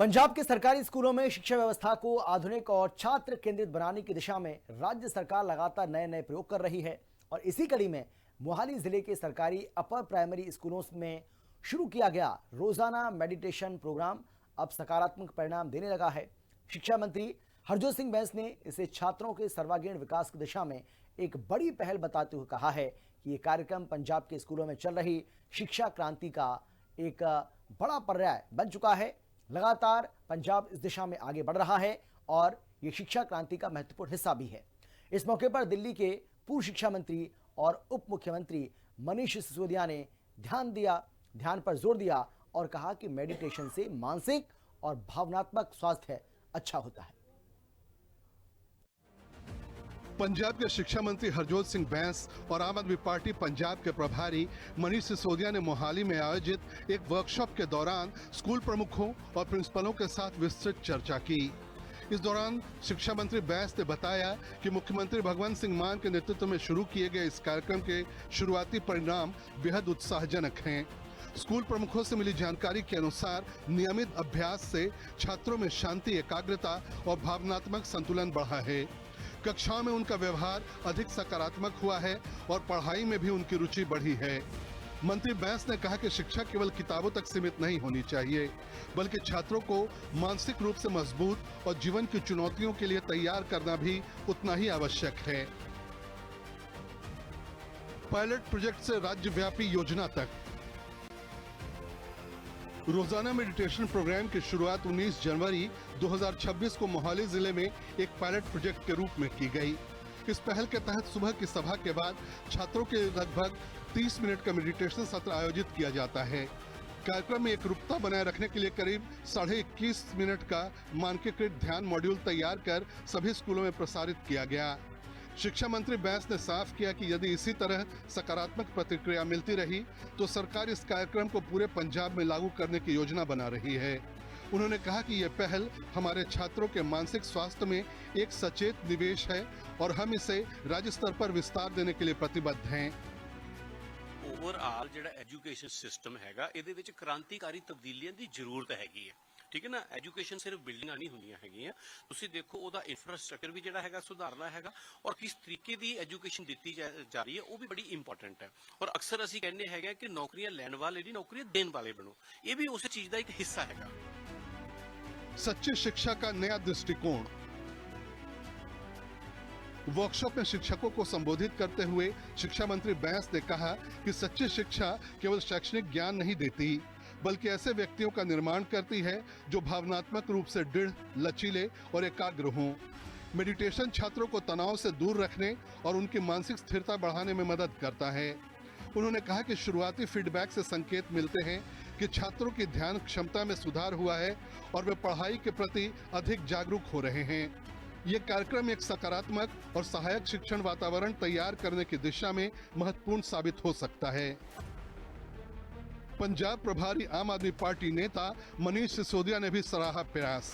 पंजाब के सरकारी स्कूलों में शिक्षा व्यवस्था को आधुनिक और छात्र केंद्रित बनाने की दिशा में राज्य सरकार लगातार नए नए प्रयोग कर रही है और इसी कड़ी में मोहाली जिले के सरकारी अपर प्राइमरी स्कूलों में शुरू किया गया रोजाना मेडिटेशन प्रोग्राम अब सकारात्मक परिणाम देने लगा है। शिक्षा मंत्री हरजोत सिंह बैंस ने इसे छात्रों के सर्वांगीण विकास की दिशा में एक बड़ी पहल बताते हुए कहा है कि ये कार्यक्रम पंजाब के स्कूलों में चल रही शिक्षा क्रांति का एक बड़ा पर्याय बन चुका है। लगातार पंजाब इस दिशा में आगे बढ़ रहा है और ये शिक्षा क्रांति का महत्वपूर्ण हिस्सा भी है। इस मौके पर दिल्ली के पूर्व शिक्षा मंत्री और उप मुख्यमंत्री मनीष सिसोदिया ने ध्यान पर जोर दिया और कहा कि मेडिटेशन से मानसिक और भावनात्मक स्वास्थ्य अच्छा होता है। पंजाब के शिक्षा मंत्री हरजोत सिंह बैंस और आम आदमी पार्टी पंजाब के प्रभारी मनीष सिसोदिया ने मोहाली में आयोजित एक वर्कशॉप के दौरान स्कूल प्रमुखों और प्रिंसिपलों के साथ विस्तृत चर्चा की। इस दौरान शिक्षा मंत्री बैंस ने बताया कि मुख्यमंत्री भगवंत सिंह मान के नेतृत्व में शुरू किए गए इस कार्यक्रम के शुरुआती परिणाम बेहद उत्साहजनक हैं। स्कूल प्रमुखों से मिली जानकारी के अनुसार नियमित अभ्यास से छात्रों में शांति, एकाग्रता और भावनात्मक संतुलन बढ़ा है। कक्षाओं में उनका व्यवहार अधिक सकारात्मक हुआ है और पढ़ाई में भी उनकी रुचि बढ़ी है। मंत्री बैंस ने कहा कि शिक्षा केवल किताबों तक सीमित नहीं होनी चाहिए, बल्कि छात्रों को मानसिक रूप से मजबूत और जीवन की चुनौतियों के लिए तैयार करना भी उतना ही आवश्यक है। पायलट प्रोजेक्ट से राज्यव्यापी योजना तक रोजाना मेडिटेशन प्रोग्राम की शुरुआत 19 जनवरी 2026 को मोहाली जिले में एक पायलट प्रोजेक्ट के रूप में की गई। इस पहल के तहत सुबह की सभा के बाद छात्रों के लगभग 30 मिनट का मेडिटेशन सत्र आयोजित किया जाता है। कार्यक्रम में एकरूपता बनाए रखने के लिए करीब 21.5 मिनट का मानकीकृत ध्यान मॉड्यूल तैयार कर सभी स्कूलों में प्रसारित किया गया। शिक्षा मंत्री बैंस ने साफ किया कि यदि इसी तरह सकारात्मक प्रतिक्रिया मिलती रही तो सरकार इस कार्यक्रम को पूरे पंजाब में लागू करने की योजना बना रही है। उन्होंने कहा कि यह पहल हमारे छात्रों के मानसिक स्वास्थ्य में एक सचेत निवेश है और हम इसे राज्य स्तर पर विस्तार देने के लिए प्रतिबद्ध हैं। ओवरऑल ਜਿਹੜਾ एजुकेशन सिस्टम हैगा ਇਹਦੇ ਵਿੱਚ क्रांतिकारी ਤਬਦੀਲੀਆਂ ਦੀ ਜ਼ਰੂਰਤ ਹੈਗੀ ਹੈ। ठीक है ना, एजुकेशन सिर्फ बिल्डिंगां नहीं ਹੁੰਦੀਆਂ ਹੈਗੀਆਂ, ਤੁਸੀਂ ਦੇਖੋ ਉਹਦਾ ਇਨਫਰਾਸਟ੍ਰਕਚਰ ਵੀ ਜਿਹੜਾ ਹੈਗਾ ਸੁਧਾਰਨਾ ਹੈਗਾ ਔਰ ਕਿਸ ਤਰੀਕੇ ਦੀ ਐਜੂਕੇਸ਼ਨ ਦਿੱਤੀ ਜਾ ਰਹੀ ਹੈ ਉਹ ਵੀ ਬੜੀ ਇੰਪੋਰਟੈਂਟ ਹੈ। ਔਰ ਅਕਸਰ ਅਸੀਂ ਕਹਿੰਦੇ ਹੈਗੇ ਕਿ ਨੌਕਰੀਆਂ ਲੈਣ ਵਾਲੇ ਨਹੀਂ ਨੌਕਰੀਆਂ ਦੇਣ ਵਾਲੇ ਬਣੋ, ਇਹ ਵੀ ਉਸੇ ਚੀਜ਼ ਦਾ ਇੱਕ ਹਿੱਸਾ ਹੈਗਾ। सच्ची शिक्षा का नया दृष्टिकोण। वर्कशॉप में शिक्षकों को संबोधित करते हुए शिक्षा मंत्री बैंस ने कहा कि सच्ची शिक्षा केवल शैक्षणिक ज्ञान नहीं देती, बल्कि ऐसे व्यक्तियों का निर्माण करती है जो भावनात्मक रूप से दृढ़, लचीले और एकाग्र हों। मेडिटेशन छात्रों को तनाव से दूर रखने और उनकी मानसिक स्थिरता बढ़ाने में मदद करता है। उन्होंने कहा कि शुरुआती फीडबैक से संकेत मिलते हैं कि छात्रों की ध्यान क्षमता में सुधार हुआ है और वे पढ़ाई के प्रति अधिक जागरूक हो रहे हैं। ये कार्यक्रम एक सकारात्मक और सहायक शिक्षण वातावरण तैयार करने की दिशा में महत्वपूर्ण साबित हो सकता है। पंजाब प्रभारी आम आदमी पार्टी नेता मनीष सिसोदिया ने भी सराहा प्रयास।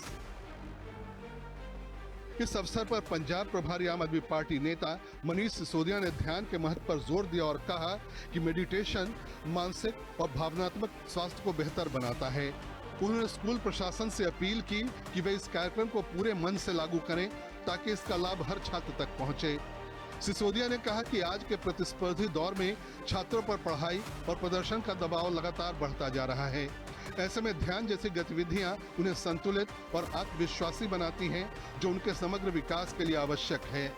इस अवसर पर पंजाब प्रभारी आम आदमी पार्टी नेता मनीष सिसोदिया ने ध्यान के महत्व पर जोर दिया और कहा कि मेडिटेशन मानसिक और भावनात्मक स्वास्थ्य को बेहतर बनाता है। उन्होंने स्कूल प्रशासन से अपील की कि वे इस कार्यक्रम को पूरे मन से लागू करें ताकि इसका लाभ हर छात्र तक पहुंचे। सिसोदिया ने कहा कि आज के प्रतिस्पर्धी दौर में छात्रों पर पढ़ाई और प्रदर्शन का दबाव लगातार बढ़ता जा रहा है। ऐसे में ध्यान जैसी गतिविधियां उन्हें संतुलित और आत्मविश्वासी बनाती हैं, जो उनके समग्र विकास के लिए आवश्यक है।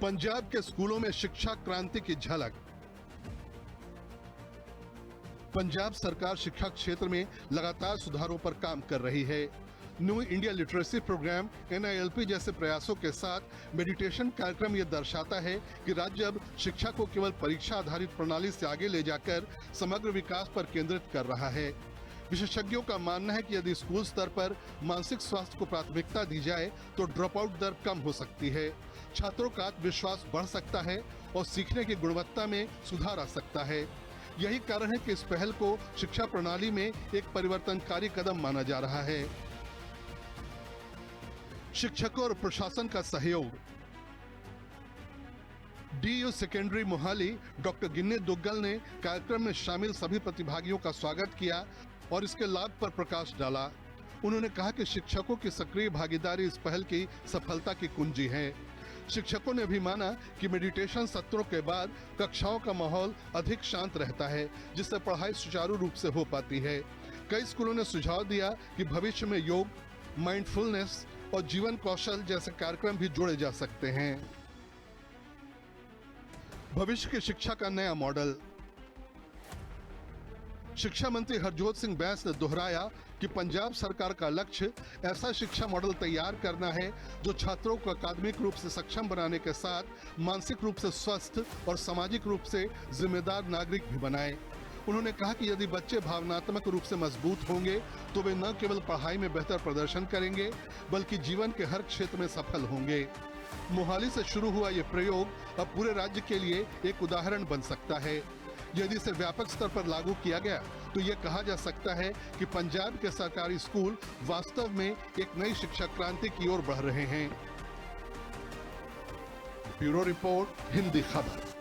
पंजाब के स्कूलों में शिक्षा क्रांति की झलक। पंजाब सरकार शिक्षा क्षेत्र में लगातार सुधारों पर काम कर रही है। New India literacy programme NILP जैसे प्रयासों के साथ मेडिटेशन कार्यक्रम ये दर्शाता है कि राज्य अब शिक्षा को केवल परीक्षा आधारित प्रणाली से आगे ले जाकर समग्र विकास पर केंद्रित कर रहा है। विशेषज्ञों का मानना है कि यदि स्कूल स्तर पर मानसिक स्वास्थ्य को प्राथमिकता दी जाए तो ड्रॉप आउट दर कम हो सकती है, छात्रों का आत्मविश्वास बढ़ सकता है और सीखने की गुणवत्ता में सुधार आ सकता है। यही कारण है कि इस पहल को शिक्षा प्रणाली में एक परिवर्तनकारी कदम माना जा रहा है। शिक्षकों और प्रशासन का सहयोग। DU सेकेंडरी मोहाली डॉक्टर गिन्नी दुग्गल ने कार्यक्रम में शामिल सभी प्रतिभागियों का स्वागत किया और इसके लाभ पर प्रकाश डाला। उन्होंने कहा कि शिक्षकों की सक्रिय भागीदारी इस पहल की सफलता की कुंजी है। शिक्षकों ने भी माना कि मेडिटेशन सत्रों के बाद कक्षाओं का माहौल अधिक शांत रहता है, जिससे पढ़ाई सुचारू रूप से हो पाती है। कई स्कूलों ने सुझाव दिया कि भविष्य में योग, माइंडफुलनेस और जीवन कौशल जैसे कार्यक्रम भी जोड़े जा सकते हैं। भविष्य की शिक्षा का नया मॉडल। शिक्षा मंत्री हरजोत सिंह बैंस ने दोहराया कि पंजाब सरकार का लक्ष्य ऐसा शिक्षा मॉडल तैयार करना है जो छात्रों को अकादमिक रूप से सक्षम बनाने के साथ मानसिक रूप से स्वस्थ और सामाजिक रूप से जिम्मेदार नागरिक भी बनाए। उन्होंने कहा कि यदि बच्चे भावनात्मक रूप से मजबूत होंगे तो वे न केवल पढ़ाई में बेहतर प्रदर्शन करेंगे बल्कि जीवन के हर क्षेत्र में सफल होंगे। मोहाली से शुरू हुआ ये प्रयोग अब पूरे राज्य के लिए एक उदाहरण बन सकता है। यदि इसे व्यापक स्तर पर लागू किया गया तो ये कहा जा सकता है कि पंजाब के सरकारी स्कूल वास्तव में एक नई शिक्षा क्रांति की ओर बढ़ रहे हैं। ब्यूरो रिपोर्ट, हिंदी खबर।